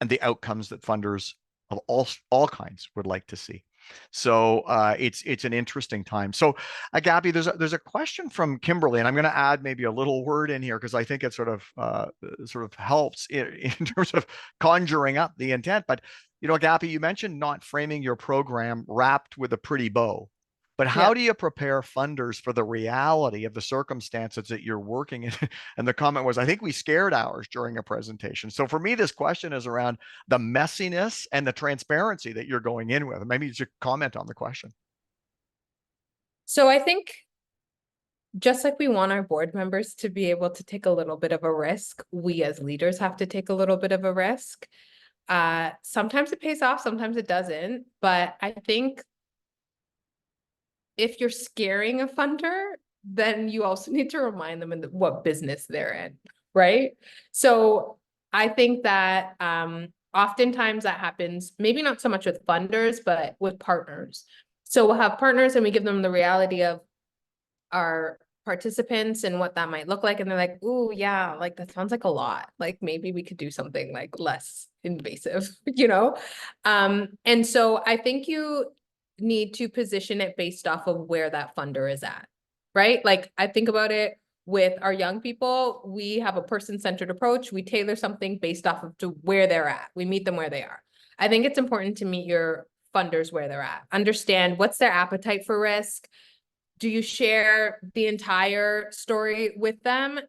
and the outcomes that funders of all kinds would like to see. So it's an interesting time. So Agapi, there's a question from Kimberly, and I'm going to add maybe a little word in here because I think it sort of helps in terms of conjuring up the intent. But Agapi, you mentioned not framing your program wrapped with a pretty bow, But Yeah. how do you prepare funders for the reality of the circumstances that you're working in? And the comment was, I think we scared ours during a presentation. So for me, this question is around the messiness and the transparency that you're going in with. Maybe you should comment on the question. So I think just like we want our board members to be able to take a little bit of a risk, we as leaders have to take a little bit of a risk. Sometimes it pays off, sometimes it doesn't. But I think if you're scaring a funder, then you also need to remind them in what business they're in, right? So I think that oftentimes that happens, maybe not so much with funders, but with partners. So we'll have partners and we give them the reality of our participants and what that might look like. And they're like, ooh, yeah, like that sounds like a lot. Like maybe we could do something like less invasive, you know? And so I think you need to position it based off of where that funder is at, right? Like I think about it with our young people, we have a person-centered approach. We tailor something based off of to where they're at. We meet them where they are. I think it's important to meet your funders where they're at. Understand what's their appetite for risk. Do you share the entire story with them?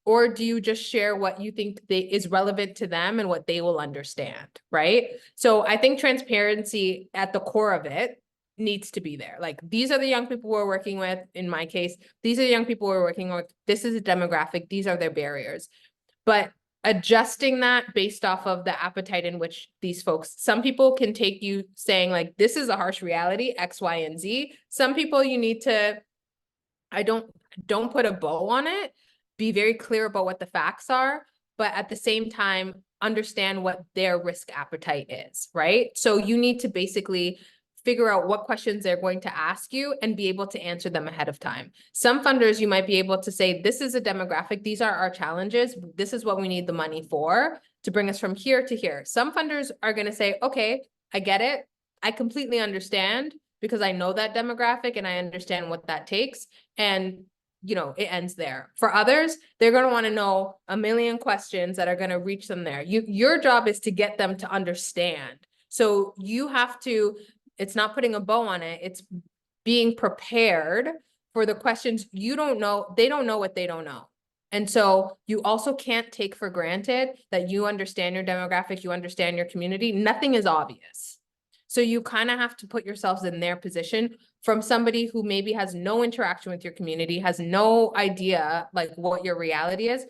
Or do you just share what you think is relevant to them and what they will understand, right? So I think transparency at the core of it needs to be there. Like, these are the young people we're working with. In my case, these are the young people we're working with. This is a demographic. These are their barriers. But adjusting that based off of the appetite in which these folks, some people can take you saying like, this is a harsh reality, X, Y, and Z. Some people you need to, don't put a bow on it, be very clear about what the facts are, but at the same time, understand what their risk appetite is, right? So you need to basically figure out what questions they're going to ask you and be able to answer them ahead of time. Some funders, you might be able to say, this is a demographic, these are our challenges, this is what we need the money for to bring us from here to here. Some funders are going to say, okay, I get it. I completely understand because I know that demographic and I understand what that takes. And it ends there. For others, they're going to want to know a million questions that are going to reach them there. Your job is to get them to understand. So you have to, it's not putting a bow on it. It's being prepared for the questions you don't know. They don't know what they don't know. And so you also can't take for granted that you understand your demographic, you understand your community. Nothing is obvious. So you kind of have to put yourselves in their position from somebody who maybe has no interaction with your community, has no idea like what your reality is.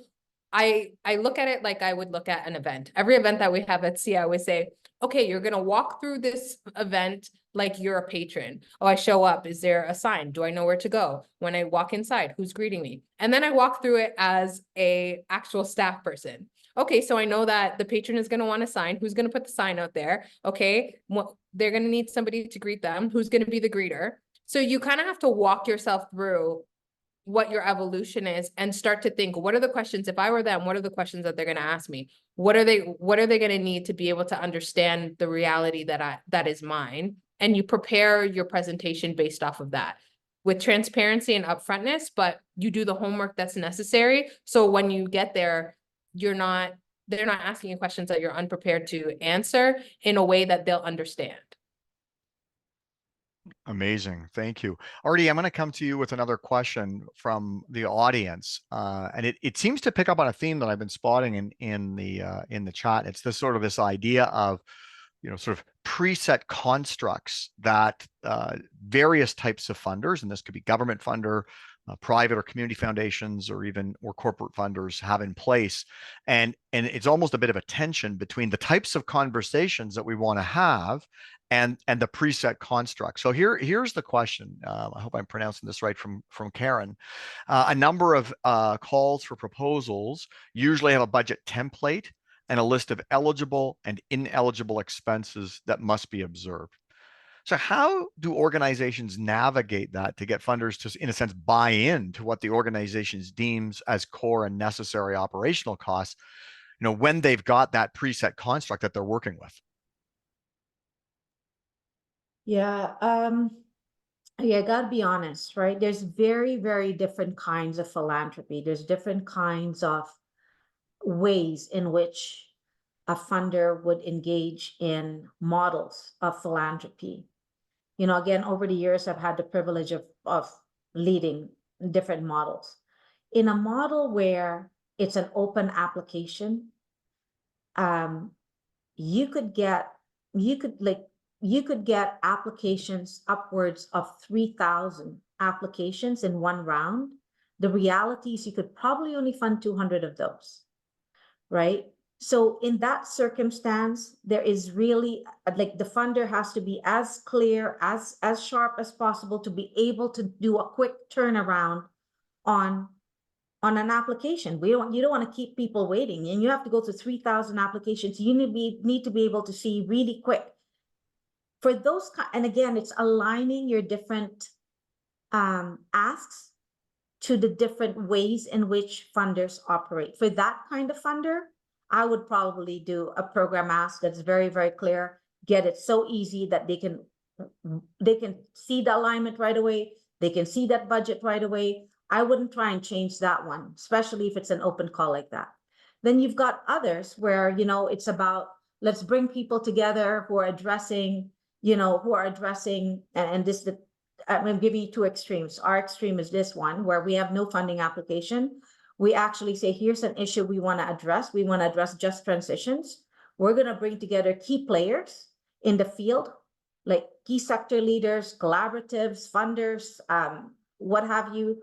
I look at it like I would look at an event. Every event that we have at CEE, I always say, okay, you're going to walk through this event like you're a patron. Oh, I show up. Is there a sign? Do I know where to go? When I walk inside, who's greeting me? And then I walk through it as a actual staff person. Okay, so I know that the patron is going to want a sign. Who's going to put the sign out there? Okay, they're going to need somebody to greet them. Who's going to be the greeter? So you kind of have to walk yourself through what your evolution is and start to think, what are the questions, if I were them, what are the questions that they're going to ask me? What are they going to need to be able to understand the reality that is mine? And you prepare your presentation based off of that with transparency and upfrontness, but you do the homework that's necessary. So when you get there, they're not asking you questions that you're unprepared to answer in a way that they'll understand. Amazing. Thank you. Arti, I'm going to come to you with another question from the audience. And it seems to pick up on a theme that I've been spotting in the chat. It's this idea of, sort of preset constructs that various types of funders, and this could be government funder, private or community foundations, or corporate funders have in place. And it's almost a bit of a tension between the types of conversations that we want to have and the preset construct. So here's the question. I hope I'm pronouncing this right from Karen. A number of calls for proposals usually have a budget template and a list of eligible and ineligible expenses that must be observed. So how do organizations navigate that to get funders to, in a sense, buy in to what the organizations deems as core and necessary operational costs, when they've got that preset construct that they're working with? Yeah, gotta be honest, right? There's very, very different kinds of philanthropy. There's different kinds of ways in which a funder would engage in models of philanthropy. You know, again, over the years, I've had the privilege of leading different models. In a model where it's an open application, you could get applications upwards of 3,000 applications in one round. The reality is you could probably only fund 200 of those, right? So in that circumstance, there is really like the funder has to be as clear, as sharp as possible to be able to do a quick turnaround on an application. You don't want to keep people waiting, and you have to go through 3,000 applications. You need to be able to see really quick for those. And again, it's aligning your different asks to the different ways in which funders operate. For that kind of funder, I would probably do a program ask that's very, very clear, get it so easy that they can see the alignment right away. They can see that budget right away. I wouldn't try and change that one, especially if it's an open call like that. Then you've got others where, you know, it's about, let's bring people together who are addressing, and this, I'm giving you two extremes. Our extreme is this one, where we have no funding application. We actually say, here's an issue we want to address. We want to address just transitions. We're going to bring together key players in the field, like key sector leaders, collaboratives, funders, what have you,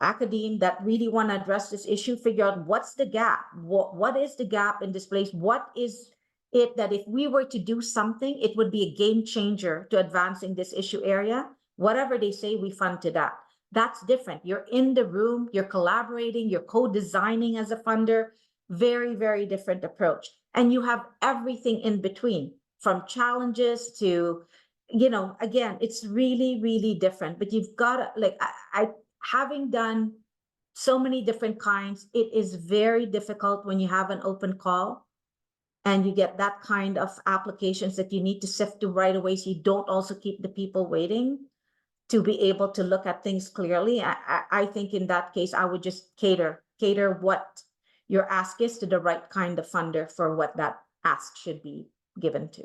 academe, that really want to address this issue, figure out what's the gap, what is the gap in this place, what is it that if we were to do something, it would be a game changer to advancing this issue area. Whatever they say, we fund to that. That's different. You're in the room, you're collaborating, you're co-designing as a funder. Very, very different approach. And you have everything in between, from challenges to, you know, again, it's really, really different. But you've got to, like, I having done so many different kinds, it is very difficult when you have an open call and you get that kind of applications that you need to sift through right away, so you don't also keep the people waiting to be able to look at things clearly. I think in that case, I would just cater what your ask is to the right kind of funder for what that ask should be given to.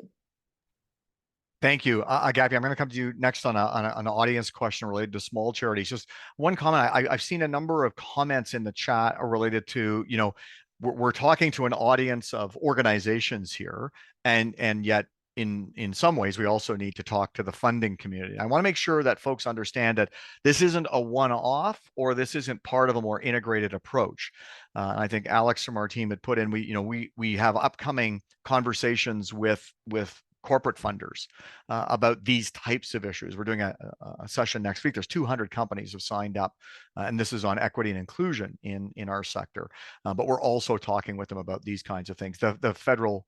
Thank you. Agapi, I'm going to come to you next on an audience question related to small charities. Just one comment. I've seen a number of comments in the chat related to, you know, we're talking to an audience of organizations here, and yet in some ways we also need to talk to the funding community. I want to make sure that folks understand that this isn't a one-off, or this isn't part of a more integrated approach. I think Alex from our team had put in, we have upcoming conversations with corporate funders about these types of issues. We're doing a session next week. There's 200 companies have signed up, and this is on equity and inclusion in our sector. But we're also talking with them about these kinds of things. The federal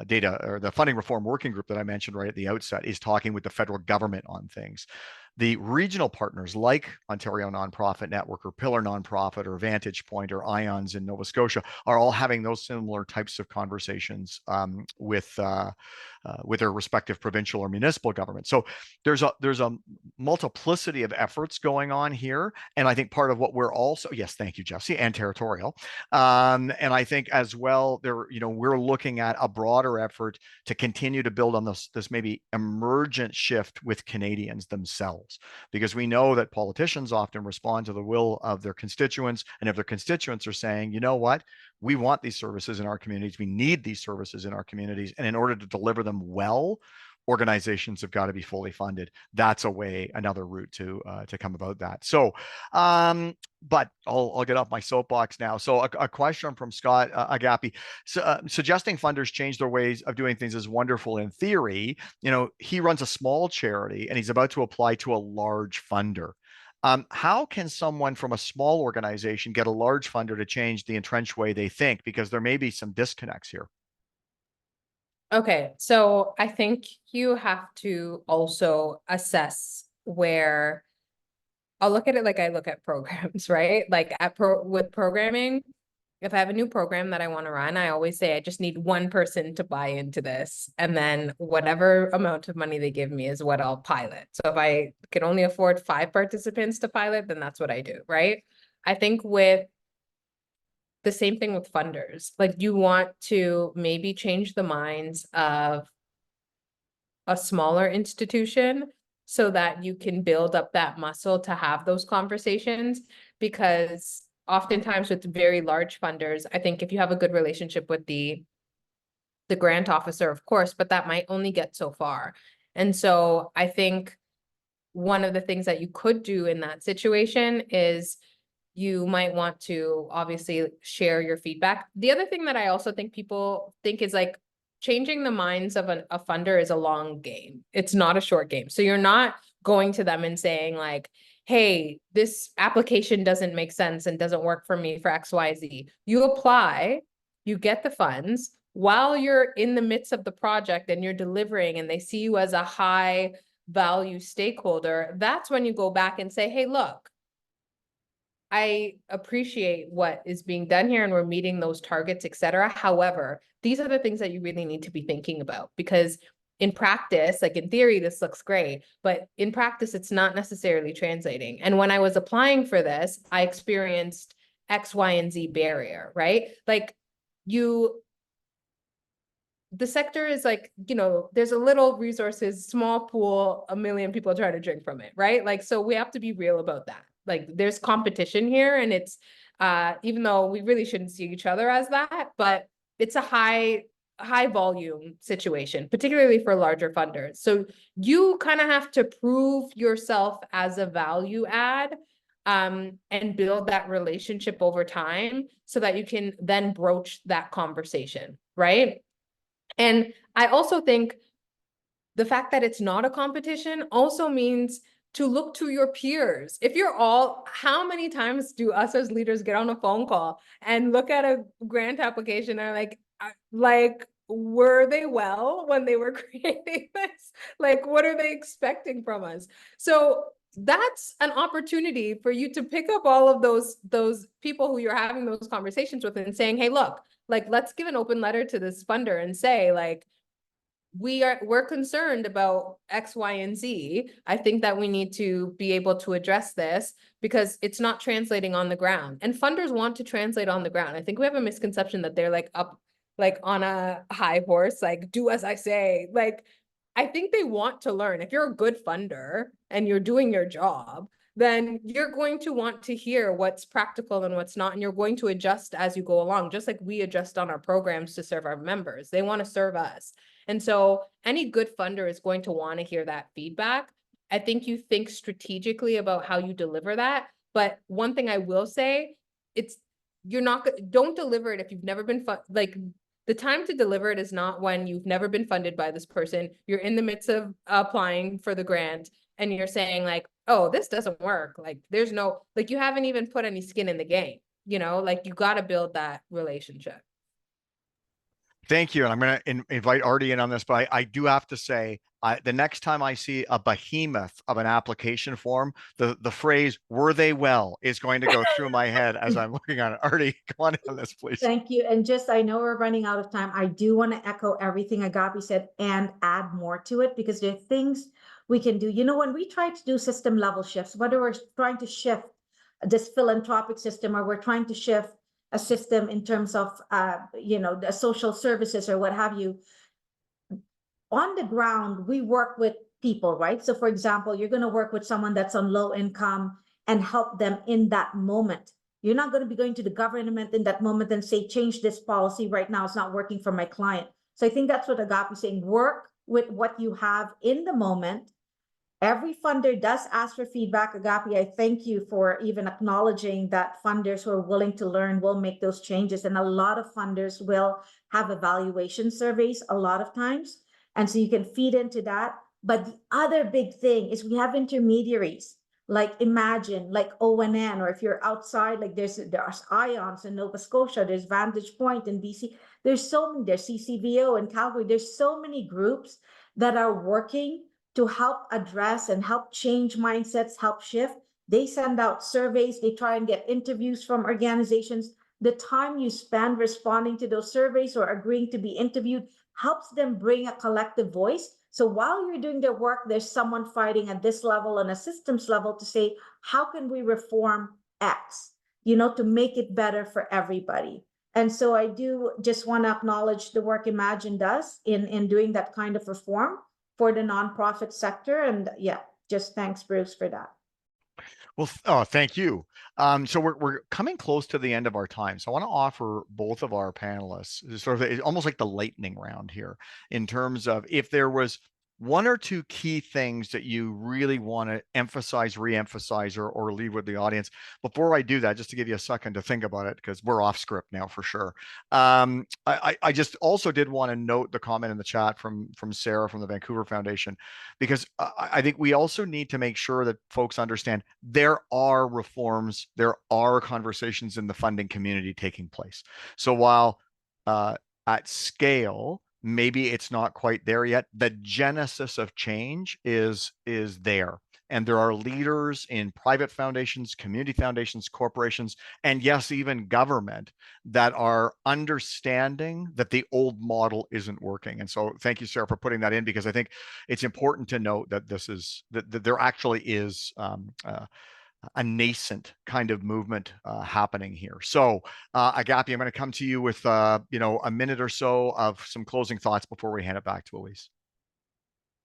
data, or the funding reform working group that I mentioned right at the outset, is talking with the federal government on things. The regional partners like Ontario Nonprofit Network or Pillar Nonprofit or Vantage Point or IONS in Nova Scotia are all having those similar types of conversations with their respective provincial or municipal government. So there's a multiplicity of efforts going on here. And I think part of what we're also, yes, thank you, Jesse, and territorial. And I think as well, we're looking at a broader effort to continue to build on this maybe emergent shift with Canadians themselves. Because we know that politicians often respond to the will of their constituents. And if their constituents are saying, you know what, we want these services in our communities, we need these services in our communities, and in order to deliver them well, organizations have got to be fully funded. That's another route to come about that. So, but I'll get off my soapbox now. So a question from Scott Agapi. Suggesting funders change their ways of doing things is wonderful in theory. You know, he runs a small charity and he's about to apply to a large funder. How can someone from a small organization get a large funder to change the entrenched way they think? Because there may be some disconnects here. Okay, so I think you have to also assess where, I'll look at it like I look at programs, right? Like with programming, if I have a new program that I want to run, I always say I just need one person to buy into this. And then whatever amount of money they give me is what I'll pilot. So if I can only afford 5 participants to pilot, then that's what I do, right? I think with the same thing with funders, like you want to maybe change the minds of a smaller institution so that you can build up that muscle to have those conversations. Because oftentimes with very large funders, I think if you have a good relationship with the grant officer, of course, but that might only get so far. And so I think one of the things that you could do in that situation is you might want to obviously share your feedback. The other thing that I also think people think is like changing the minds of a funder is a long game. It's not a short game. So you're not going to them and saying like, hey, this application doesn't make sense and doesn't work for me for XYZ. You apply, you get the funds while you're in the midst of the project and you're delivering and they see you as a high value stakeholder. That's when you go back and say, hey, look, I appreciate what is being done here and we're meeting those targets, et cetera. However, these are the things that you really need to be thinking about, because in practice, like in theory, this looks great, but in practice, it's not necessarily translating. And when I was applying for this, I experienced X, Y, and Z barrier, right? Like the sector is like, there's a little resources, small pool, 1 million people trying to drink from it, right? Like, so we have to be real about that. Like there's competition here, and it's, even though we really shouldn't see each other as that, but it's a high volume situation, particularly for larger funders. So you kind of have to prove yourself as a value add, and build that relationship over time so that you can then broach that conversation, right? And I also think the fact that it's not a competition also means to look to your peers. If you're how many times do us as leaders get on a phone call and look at a grant application and like, were they well when they were creating this? Like, what are they expecting from us? So that's an opportunity for you to pick up all of those people who you're having those conversations with and saying, hey, look, like, let's give an open letter to this funder and say, like, we're concerned about X, Y, and Z. I think that we need to be able to address this because it's not translating on the ground. And funders want to translate on the ground. I think we have a misconception that they're like up, like on a high horse, like do as I say. Like, I think they want to learn. If you're a good funder and you're doing your job, then you're going to want to hear what's practical and what's not, and you're going to adjust as you go along, just like we adjust on our programs to serve our members. They want to serve us. And so any good funder is going to want to hear that feedback. I think you think strategically about how you deliver that. But one thing I will say, don't deliver it if you've never been like, the time to deliver it is not when you've never been funded by this person. You're in the midst of applying for the grant and you're saying like, oh, this doesn't work. Like there's no, like you haven't even put any skin in the game, like you got to build that relationship. Thank you. And I'm going to invite Arti in on this, but I do have to say, the next time I see a behemoth of an application form, the phrase, were they well, is going to go through my head as I'm looking at it. Arti, come on in on this, please. Thank you. And just, I know we're running out of time. I do want to echo everything Agapi said and add more to it, because there are things we can do. When we try to do system level shifts, whether we're trying to shift this philanthropic system or we're trying to shift a system in terms of, the social services or what have you, on the ground, we work with people, right? So for example, you're going to work with someone that's on low income and help them in that moment. You're not going to be going to the government in that moment and say, change this policy right now. It's not working for my client. So I think that's what Agapi is saying. Work with what you have in the moment. Every funder does ask for feedback. Agapi, I thank you for even acknowledging that funders who are willing to learn will make those changes. And a lot of funders will have evaluation surveys a lot of times. And so you can feed into that. But the other big thing is we have intermediaries, like Imagine, like ONN, or if you're outside, like there's IONS in Nova Scotia, there's Vantage Point in BC. There's CCVO in Calgary. There's so many groups that are working to help address and help change mindsets, help shift. They send out surveys. They try and get interviews from organizations. The time you spend responding to those surveys or agreeing to be interviewed helps them bring a collective voice. So while you're doing their work, there's someone fighting at this level, on a systems level, to say, how can we reform X, to make it better for everybody? And so I do just want to acknowledge the work Imagine does in doing that kind of reform for the nonprofit sector. And yeah, just thanks, Bruce, for that. Well, thank you. So we're coming close to the end of our time. So I want to offer both of our panelists sort of almost like the lightning round here in terms of if there was one or two key things that you really want to emphasize, re-emphasize, or leave with the audience. Before I do that, just to give you a second to think about it, because we're off script now for sure. I just also did want to note the comment in the chat from Sarah from the Vancouver Foundation, because I think we also need to make sure that folks understand there are reforms, there are conversations in the funding community taking place. So while at scale, maybe it's not quite there yet, the genesis of change is there. And there are leaders in private foundations, community foundations, corporations, and yes, even government that are understanding that the old model isn't working. And so thank you, Sarah, for putting that in, because I think it's important to note that this is, that there actually is a nascent kind of movement happening here. So Agapi, I'm going to come to you with a minute or so of some closing thoughts before we hand it back to Elise.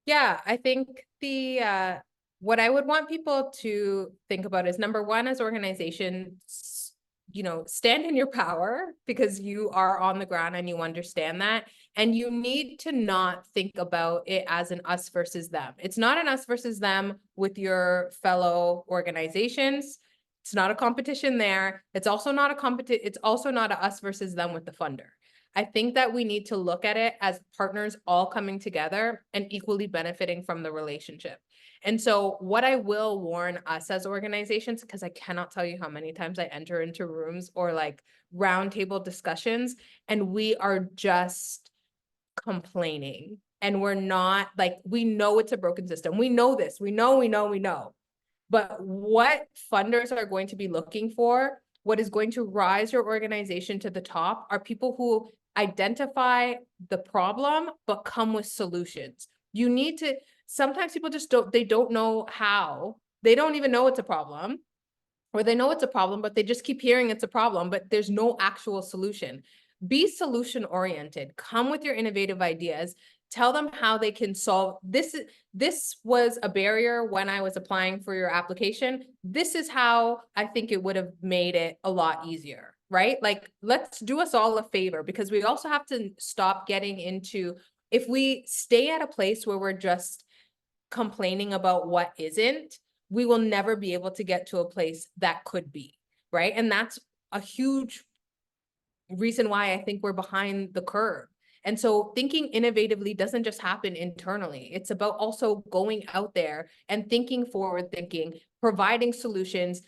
Yeah, I think the what I would want people to think about is, number one, as organizations, stand in your power, because you are on the ground and you understand that. And you need to not think about it as an us versus them. It's not an us versus them with your fellow organizations. It's not a competition there. It's also not a us versus them with the funder. I think that we need to look at it as partners all coming together and equally benefiting from the relationship. And so what I will warn us as organizations, because I cannot tell you how many times I enter into rooms or like roundtable discussions, and we are just complaining, and we're not, like, we know it's a broken system. We know this, we know. But what funders are going to be looking for, what is going to rise your organization to the top, are people who identify the problem, but come with solutions. You need to, sometimes people just don't know how. They don't even know it's a problem, or they know it's a problem, but they just keep hearing it's a problem, but there's no actual solution. Be solution oriented, come with your innovative ideas, tell them how they can solve this. This was a barrier when I was applying for your application. This is how I think it would have made it a lot easier, right? Like, let's do us all a favor, because we also have to stop getting into, if we stay at a place where we're just complaining about what isn't, we will never be able to get to a place that could be, right? And that's a huge reason why I think we're behind the curve. And so thinking innovatively doesn't just happen internally. It's about also going out there and thinking forward thinking, providing solutions.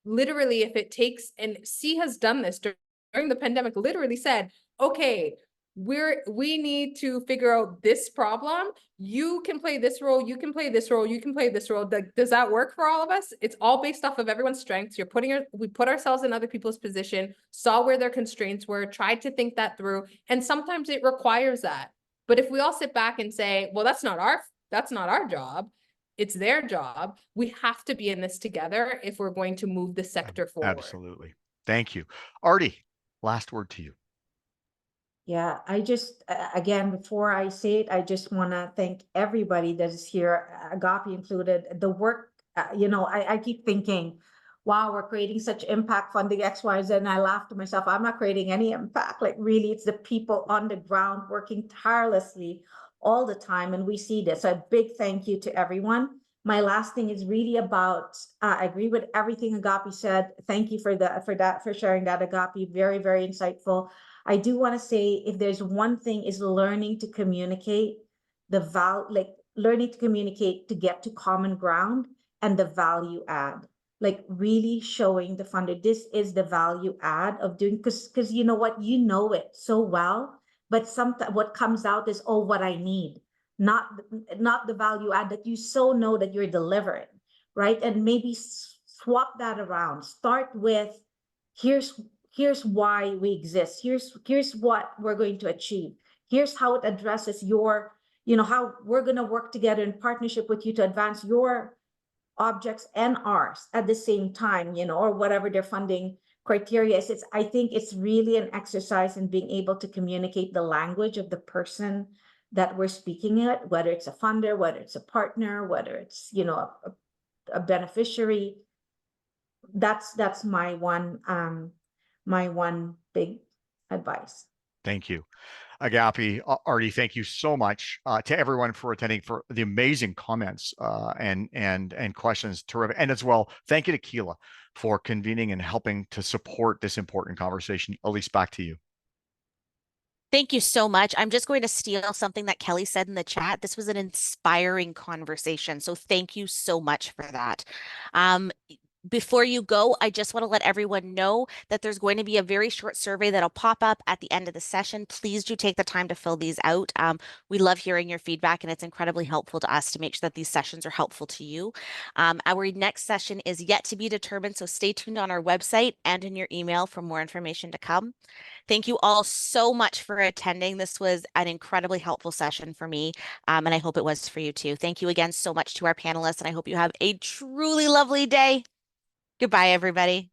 Literally, if it takes, and CEE has done this during the pandemic, literally said, okay, we need to figure out this problem. You can play this role, you can play this role, you can play this role. Does that work for all of us? It's all based off of everyone's strengths. We put ourselves in other people's position, saw where their constraints were, tried to think that through. And sometimes it requires that. But if we all sit back and say, well, that's not our job, it's their job. We have to be in this together if we're going to move the sector forward. Absolutely. Thank you. Arti, last word to you. Yeah, I just, again, before I say it, I just want to thank everybody that is here, Agapi included. The work, I keep thinking, wow, we're creating such impact funding X, Y, Z. And I laugh to myself, I'm not creating any impact. Like, really, it's the people on the ground working tirelessly all the time. And we see this. So a big thank you to everyone. My last thing is really about, I agree with everything Agapi said. Thank you for sharing that, Agapi. Very, very insightful. I do want to say, if there's one thing, is learning to communicate learning to communicate to get to common ground and the value add, like really showing the funder, this is the value add of doing, because you know what, you know it so well, but sometimes what comes out is, oh, what I need, not the value add that you so know that you're delivering, right? And maybe swap that around. Start with, here's why we exist. Here's what we're going to achieve. Here's how it addresses your, how we're going to work together in partnership with you to advance your objects and ours at the same time, or whatever their funding criteria is. I think it's really an exercise in being able to communicate the language of the person that we're speaking at, whether it's a funder, whether it's a partner, whether it's, you know, a beneficiary. That's my one big advice. Thank you. Agapi, Arti, thank you so much to everyone for attending, for the amazing comments and questions. Terrific. And as well, thank you to Keela for convening and helping to support this important conversation. Elise, back to you. Thank you so much. I'm just going to steal something that Kelly said in the chat. This was an inspiring conversation. So thank you so much for that. Before you go, I just want to let everyone know that there's going to be a very short survey that'll pop up at the end of the session. Please do take the time to fill these out. We love hearing your feedback, and it's incredibly helpful to us to make sure that these sessions are helpful to you. Our next session is yet to be determined, so stay tuned on our website and in your email for more information to come. Thank you all so much for attending. This was an incredibly helpful session for me, and I hope it was for you too. Thank you again so much to our panelists, and I hope you have a truly lovely day. Goodbye, everybody.